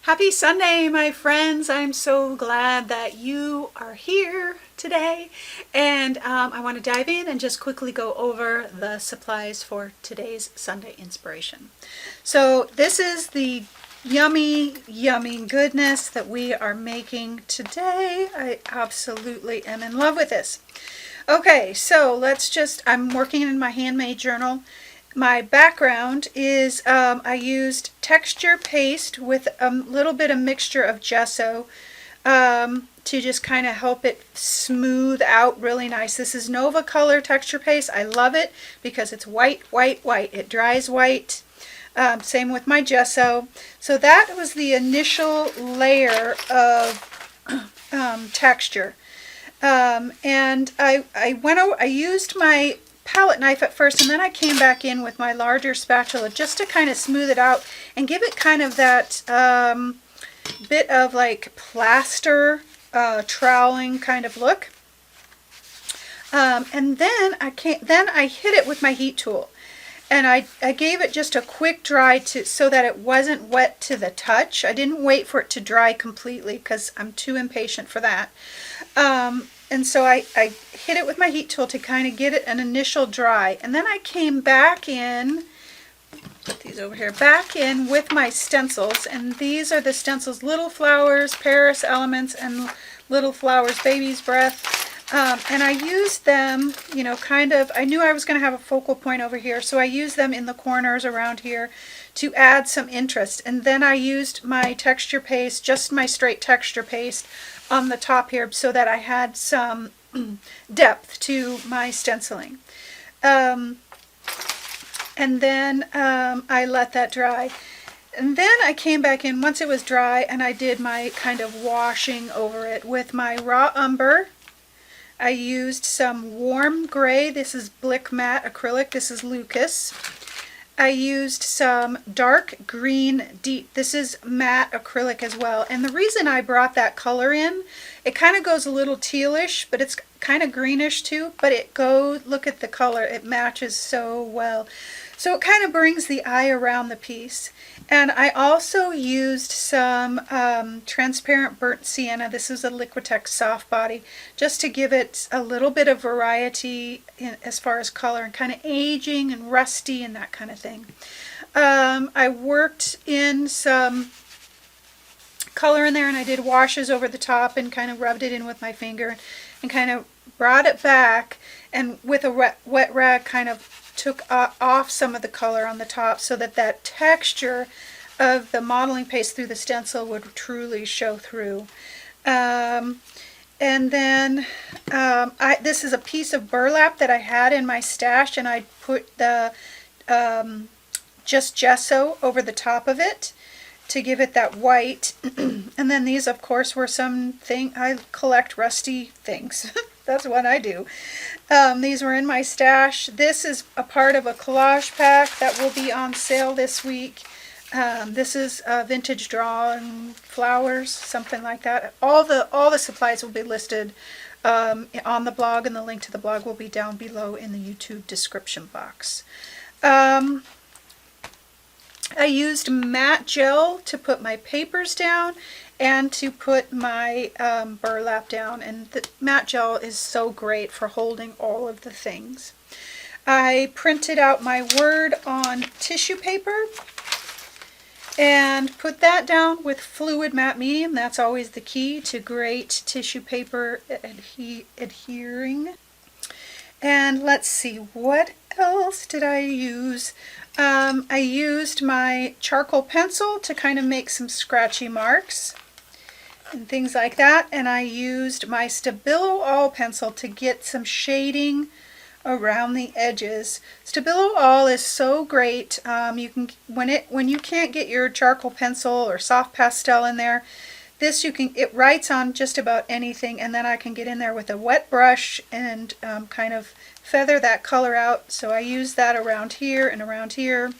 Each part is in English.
Happy Sunday, my friends. I'm so glad that you are here today. And I want to dive in and just quickly go over the supplies for today's Sunday inspiration. So this is the yummy, yummy goodness that we are making today. I absolutely am in love with this. Okay, so I'm working in my handmade journal. My background is I used texture paste with a little bit of mixture of gesso to just kind of help it smooth out really nice. This is Nova Color texture paste. I love it because it's white, white, white. It dries white. Same with my gesso. So that was the initial layer of texture. And I used my palette knife at first, and then I came back in with my larger spatula just to kind of smooth it out and give it kind of that bit of like plaster troweling kind of look. And then I hit it with my heat tool, and I gave it just a quick dry so that it wasn't wet to the touch. I didn't wait for it to dry completely because I'm too impatient for that. And so I hit it with my heat tool to kind of get it an initial dry. And then I came back in, put these over here, back in with my stencils. And these are the stencils, Little Flowers, Paris Elements, and Little Flowers, Baby's Breath. And I used them, you know, I knew I was going to have a focal point over here, so I used them in the corners around here to add some interest. And then I used my texture paste, just my straight texture paste, on the top here so that I had some depth to my stenciling. And then I let that dry. And then I came back in once it was dry and I did my kind of washing over it with my raw umber. I used some warm gray. This is Blick Matte Acrylic. This is Lucas. I used some dark green deep. This is matte acrylic as well. And the reason I brought that color in, it kind of goes a little tealish, but it's kind of greenish too. But look at the color. It matches so well. So it kind of brings the eye around the piece. And I also used some transparent burnt sienna. This is a Liquitex soft body, just to give it a little bit of variety as far as color and kind of aging and rusty and that kind of thing. I worked in some color in there, and I did washes over the top and kind of rubbed it in with my finger and kind of brought it back, and with a wet rag kind of took off some of the color on the top so that that texture of the modeling paste through the stencil would truly show through. And then this is a piece of burlap that I had in my stash, and I put the just gesso over the top of it to give it that white. And then these, of course, were I collect rusty things. That's what I do. These were in my stash. This is a part of a collage pack that will be on sale this week. This is vintage drawing flowers, something like that. All the supplies will be listed on the blog, and the link to the blog will be down below in the YouTube description box. I used matte gel to put my papers down and to put my burlap down, and the matte gel is so great for holding all of the things. I printed out my word on tissue paper and put that down with fluid matte medium. That's always the key to great tissue paper adhering. And let's see, what else did I use? I used my charcoal pencil to kind of make some scratchy marks and things like that, and I used my Stabilo All pencil to get some shading around the edges. Stabilo All is so great. You can when you can't get your charcoal pencil or soft pastel in there, it writes on just about anything, and then I can get in there with a wet brush and kind of feather that color out. So I used that around here and around here.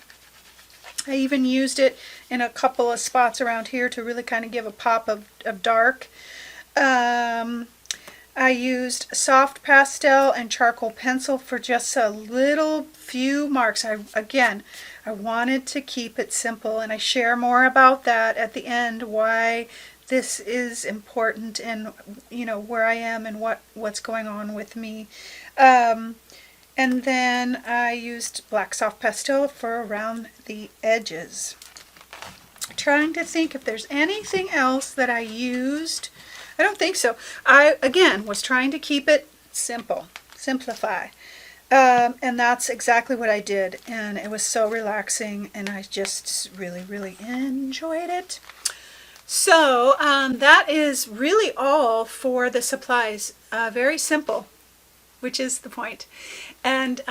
I even used it in a couple of spots around here to really kind of give a pop of dark. I used soft pastel and charcoal pencil for just a little few marks. I wanted to keep it simple, and I share more about that at the end, why this is important, and where I am and what's going on with me. And then I used black soft pastel for around the edges. Trying to think if there's anything else that I used. I don't think so. I, again, was trying to keep it simple, simplify. And that's exactly what I did. And it was so relaxing, and I just really, really enjoyed it. So that is really all for the supplies. Very simple, which is the point. And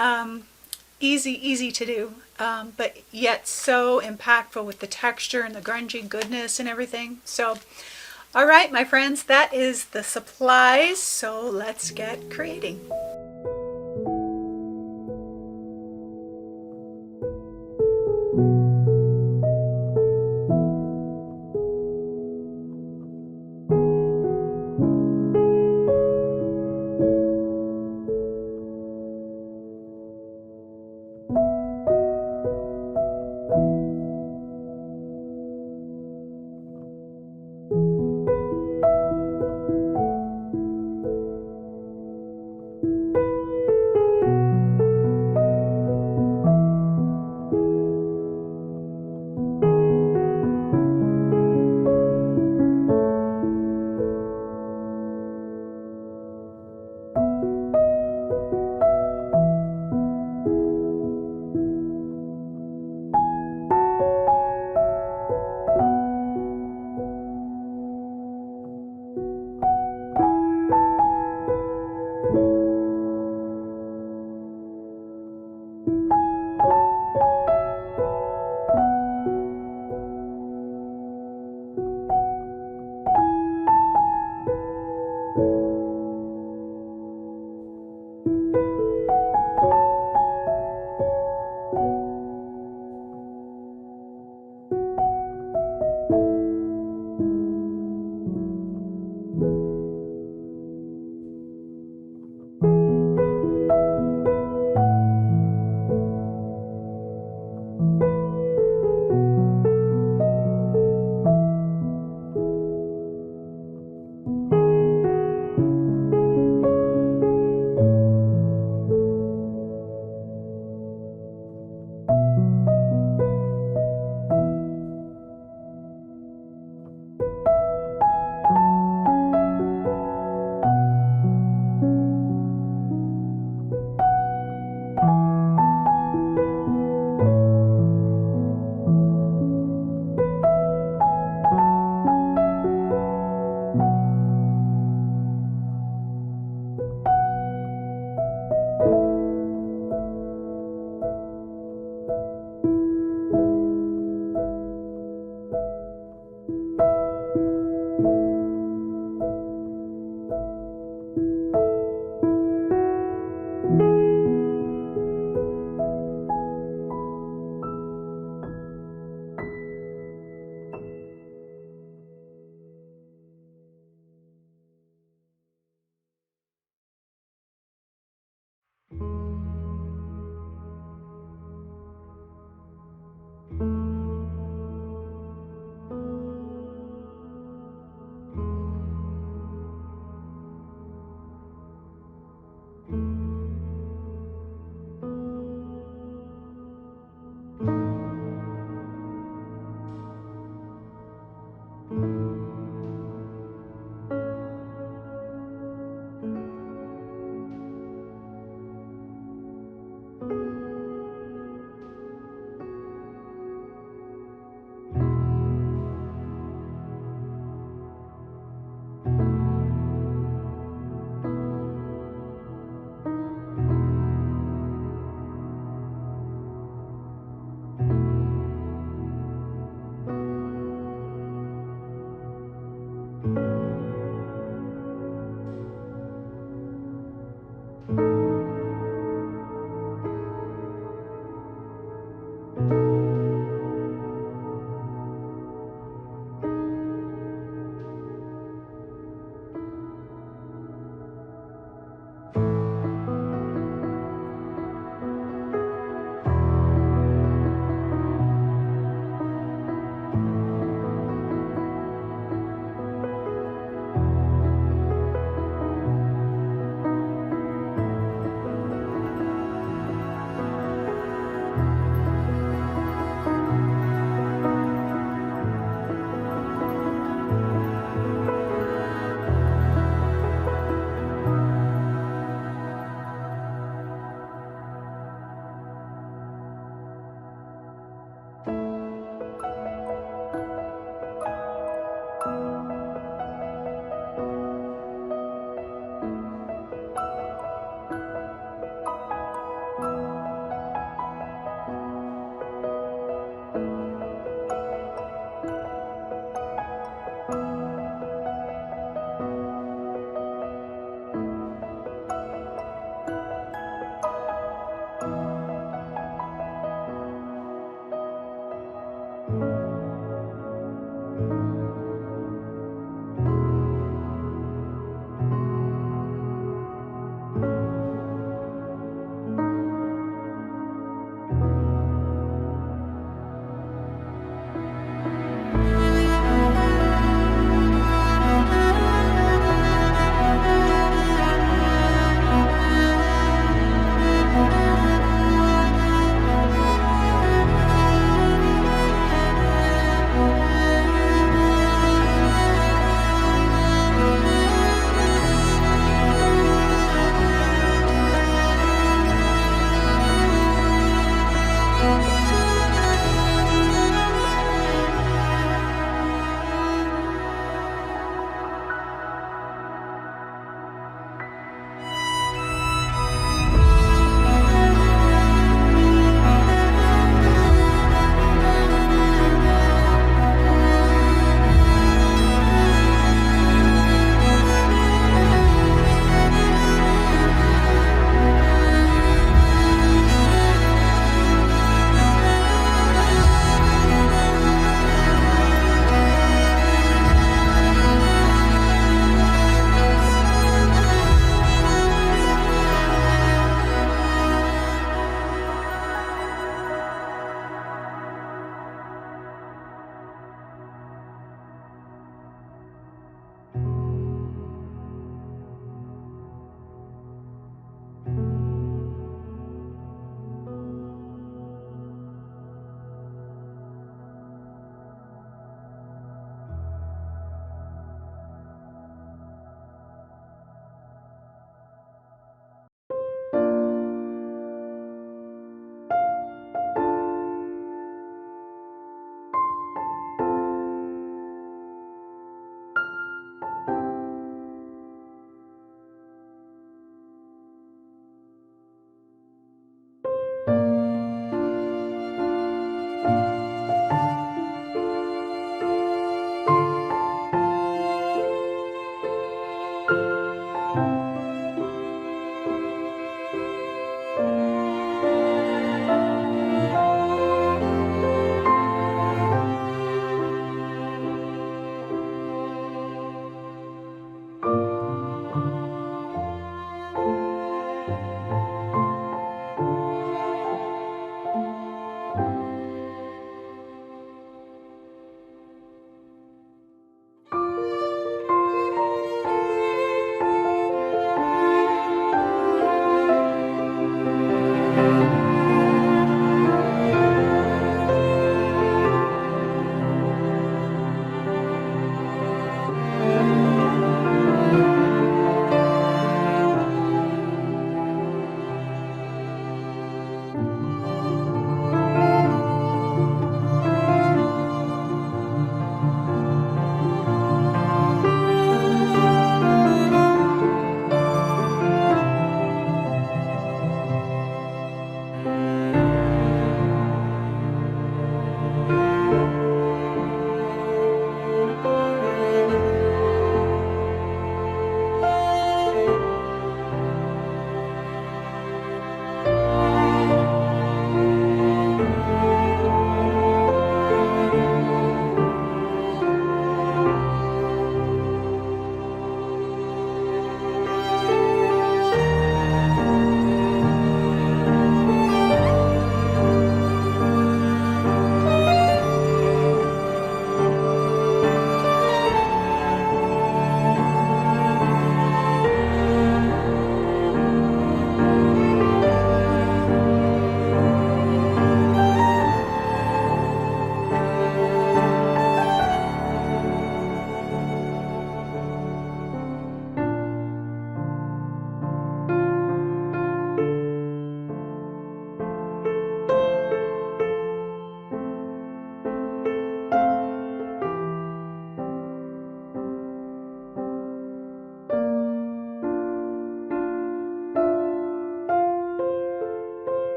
easy to do, but yet so impactful with the texture and the grungy goodness and everything. So, all right, my friends, that is the supplies. So let's get creating.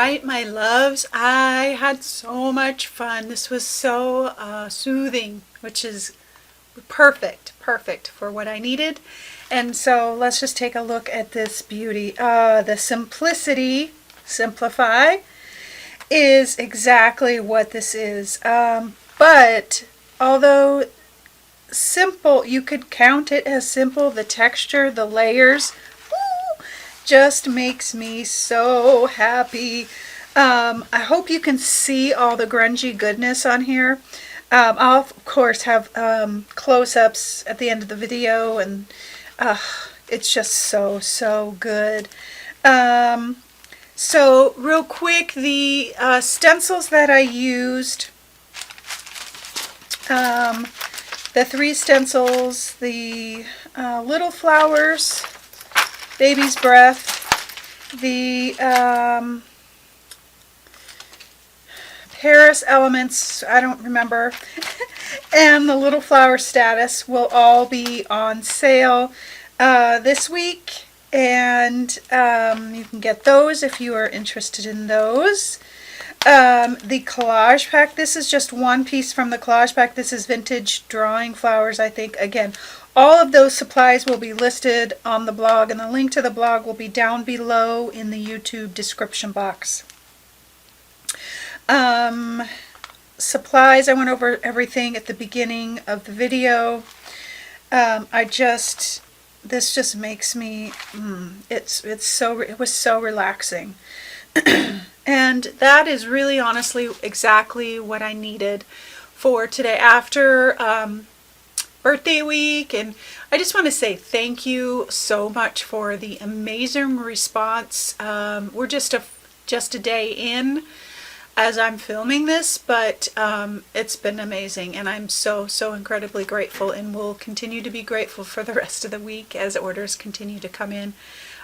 right, my loves, I had so much fun. This was so soothing, which is perfect for what I needed. And so let's just take a look at this beauty. The simplicity, simplify, is exactly what this is. But although simple, you could count it as simple, the texture, the layers, just makes me so happy. I hope you can see all the grungy goodness on here. I'll of course have close-ups at the end of the video, and it's just so good. So real quick, the stencils that I used, the 3 stencils, the little flowers, baby's breath, the Paris elements, I don't remember, and the little flower status will all be on sale this week, and you can get those if you are interested in those. The collage pack, this is just one piece from the collage pack. This is vintage drawing flowers, I think. Again, all of those supplies will be listed on the blog, and the link to the blog will be down below in the YouTube description box. Supplies, I went over everything at the beginning of the video. This just makes me, it was so relaxing. And that is really honestly exactly what I needed for today after birthday week. And I just want to say thank you so much for the amazing response. We're just a day in as I'm filming this, but it's been amazing, and I'm so incredibly grateful, and will continue to be grateful for the rest of the week as orders continue to come in.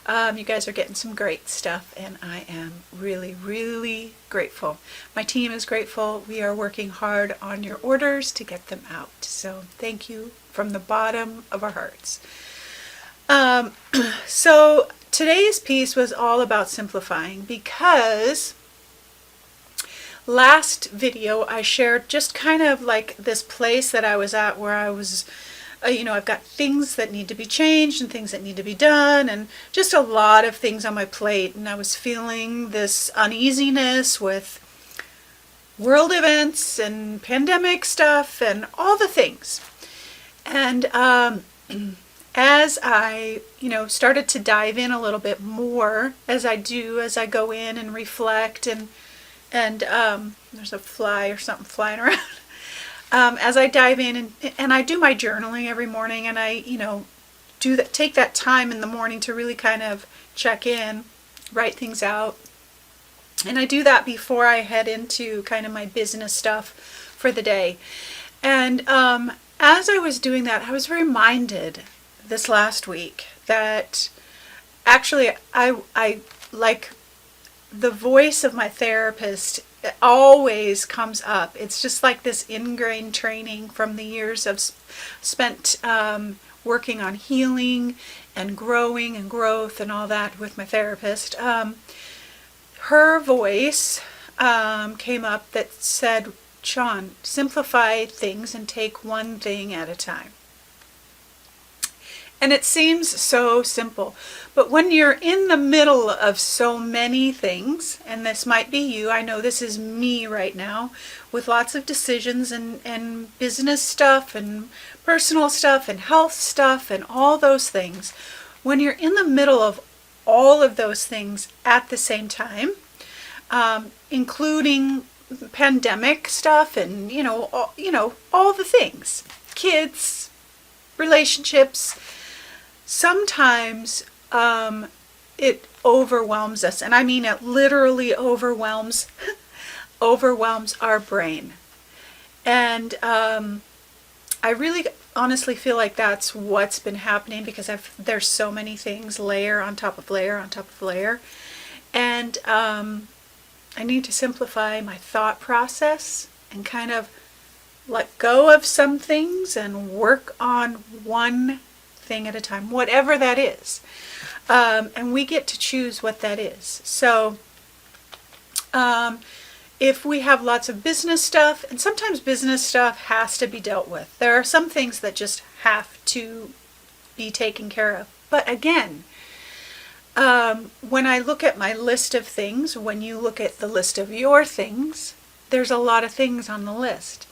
You guys are getting some great stuff, and I am really grateful. My team is grateful. We are working hard on your orders to get them out, so thank you from the bottom of our hearts. So today's piece was all about simplifying, because last video I shared just kind of like this place that I was at, where I was I've got things that need to be changed and things that need to be done, and just a lot of things on my plate, and I was feeling this uneasiness with world events and pandemic stuff and all the things. And as I started to dive in a little bit more, as I go in and reflect, and there's a fly or something flying around. As I dive in and I do my journaling every morning, and I take that time in the morning to really kind of check in, write things out, and I do that before I head into kind of my business stuff for the day. And as I was doing that, I was reminded this last week that actually I like the voice of my therapist. It always comes up. It's just like this ingrained training from the years I've spent working on healing and growing and growth and all that with my therapist. Her voice came up that said, "Shawn, simplify things and take one thing at a time." And it seems so simple, but when you're in the middle of so many things, and this might be you, I know this is me right now, with lots of decisions and business stuff and personal stuff and health stuff and all those things, when you're in the middle of all of those things at the same time, including pandemic stuff and all the things, kids, relationships, sometimes it overwhelms us, and I mean it literally overwhelms our brain. And I really honestly feel like that's what's been happening, because there's so many things, layer on top of layer on top of layer, and I need to simplify my thought process and kind of let go of some things and work on one thing at a time, whatever that is. And we get to choose what that is. So If we have lots of business stuff, and sometimes business stuff has to be dealt with. There are some things that just have to be taken care of. But again, when I look at my list of things, when you look at the list of your things, there's a lot of things on the list.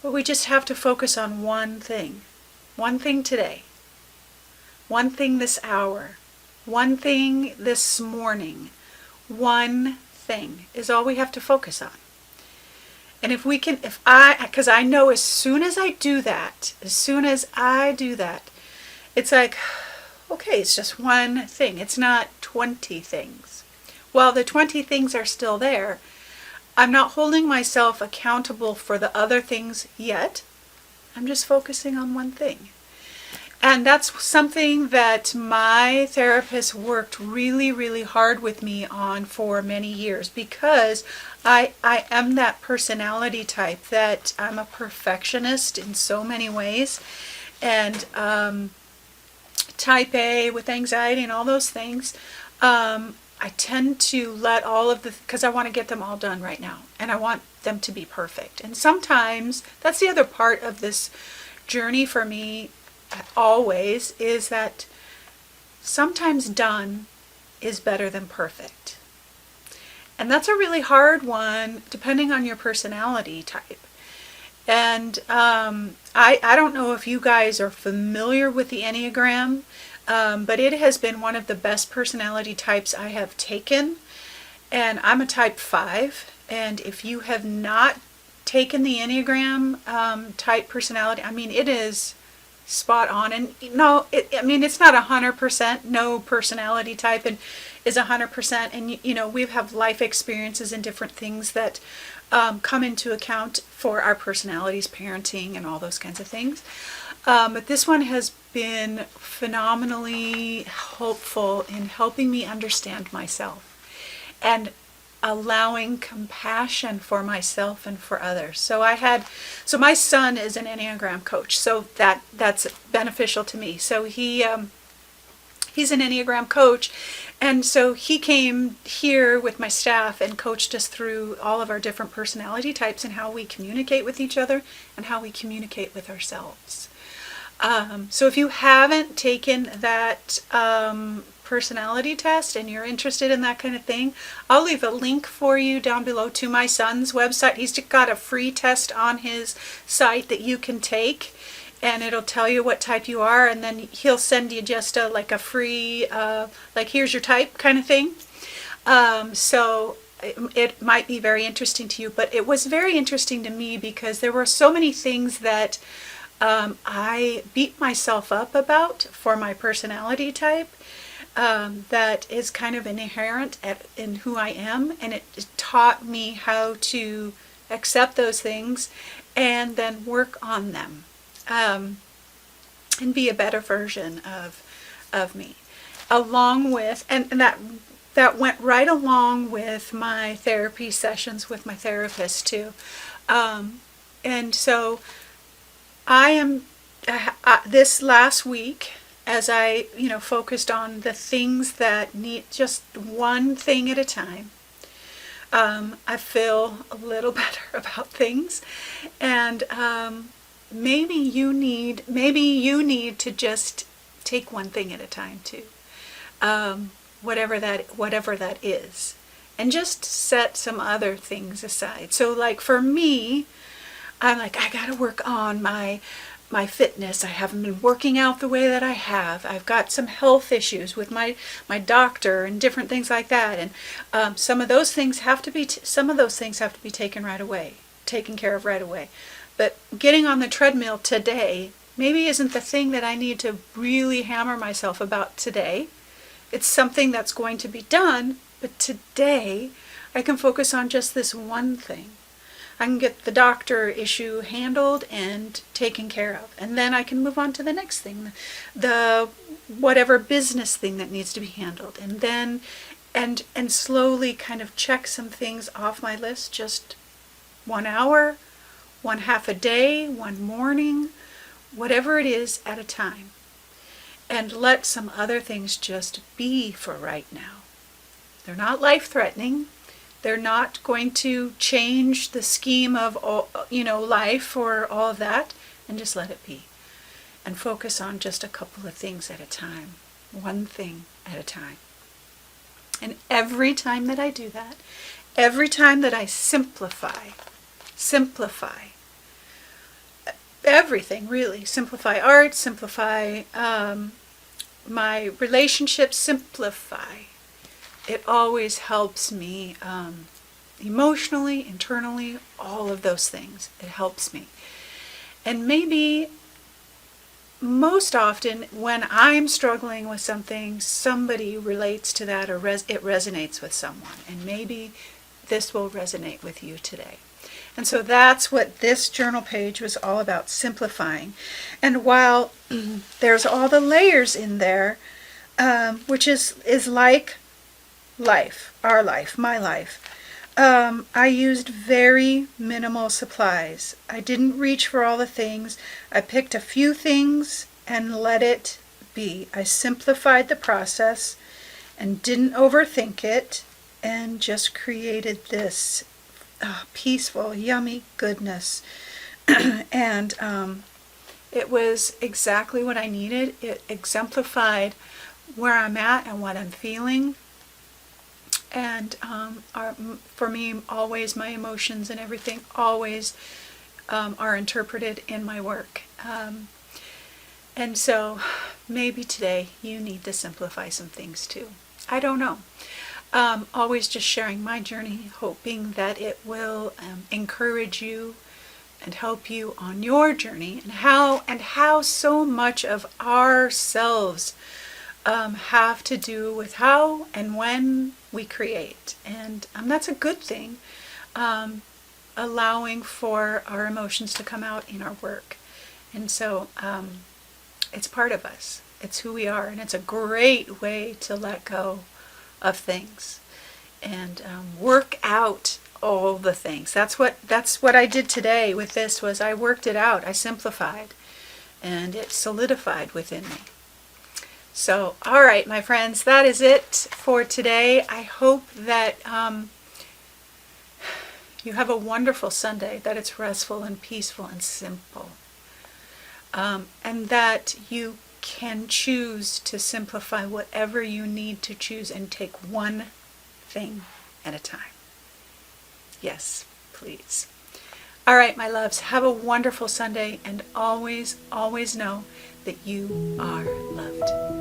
But we just have to focus on one thing today, one thing this hour, one thing this morning, one thing is all we have to focus on. And if we can, because I know as soon as I do that, it's like, okay, it's just one thing. It's not 20 things. While the 20 things are still there, I'm not holding myself accountable for the other things yet. I'm just focusing on one thing. And that's something that my therapist worked really, really hard with me on for many years, because I am that personality type that I'm a perfectionist in so many ways. And type A with anxiety and all those things, I tend to let all of because I want to get them all done right now. And I want them to be perfect. And sometimes, that's the other part of this journey for me, always, is that sometimes done is better than perfect. And that's a really hard one depending on your personality type. And I don't know if you guys are familiar with the Enneagram, but it has been one of the best personality types I have taken. And I'm a type 5. And if you have not taken the Enneagram type personality, I mean, it is spot on. And no, it's not 100%. No personality type and is 100%. And we have life experiences and different things that come into account for our personalities, parenting, and all those kinds of things. But this one has been phenomenally helpful in helping me understand myself and allowing compassion for myself and for others. So my son is an Enneagram coach, so that's beneficial to me. So he's an Enneagram coach, and so he came here with my staff and coached us through all of our different personality types and how we communicate with each other and how we communicate with ourselves. So if you haven't taken that personality test and you're interested in that kind of thing, I'll leave a link for you down below to my son's website. He's got a free test on his site that you can take, and it'll tell you what type you are, and then he'll send you just a free, here's your type kind of thing. So it might be very interesting to you, but it was very interesting to me because there were so many things that I beat myself up about for my personality type. That is kind of inherent in who I am, and it taught me how to accept those things and then work on them, and be a better version of me, along with, and that went right along with my therapy sessions with my therapist too. And so I am this last week, as I, focused on the things that need just one thing at a time, I feel a little better about things. And maybe you need to just take one thing at a time too, whatever that is, and just set some other things aside. So like for me, I'm like, I gotta work on my fitness. I haven't been working out the way that I have. I've got some health issues with my doctor and different things like that. And some of those things have to be taken care of right away. But getting on the treadmill today maybe isn't the thing that I need to really hammer myself about today. It's something that's going to be done, but today I can focus on just this one thing. I can get the doctor issue handled and taken care of. And then I can move on to the next thing, the whatever business thing that needs to be handled. And then, and slowly kind of check some things off my list, just 1 hour, one half a day, one morning, whatever it is at a time. And let some other things just be for right now. They're not life-threatening. They're not going to change the scheme of all, life or all of that, and just let it be. And focus on just a couple of things at a time, one thing at a time. And every time that I do that, every time that I simplify everything, really, simplify art, simplify my relationships, simplify, it always helps me emotionally, internally, all of those things. It helps me. And maybe most often when I'm struggling with something, somebody relates to that, or it resonates with someone. And maybe this will resonate with you today. And so that's what this journal page was all about, simplifying. And while there's all the layers in there, which is like life, our life, my life, I used very minimal supplies. I didn't reach for all the things. I picked a few things and let it be. I simplified the process and didn't overthink it, and just created this peaceful, yummy goodness. And it was exactly what I needed. It exemplified where I'm at and what I'm feeling. And for me, always my emotions and everything always are interpreted in my work. And so maybe today you need to simplify some things too. I don't know. Always just sharing my journey, hoping that it will encourage you and help you on your journey, and how so much of ourselves have to do with how and when we create. And that's a good thing, allowing for our emotions to come out in our work. And so it's part of us. It's who we are, and it's a great way to let go of things and work out all the things. That's what I did today with this. Was I worked it out. I simplified, and it solidified within me. So, all right, my friends, that is it for today. I hope that you have a wonderful Sunday, that it's restful and peaceful and simple, and that you can choose to simplify whatever you need to choose and take one thing at a time. Yes, please. All right, my loves, have a wonderful Sunday, and always, always know that you are loved.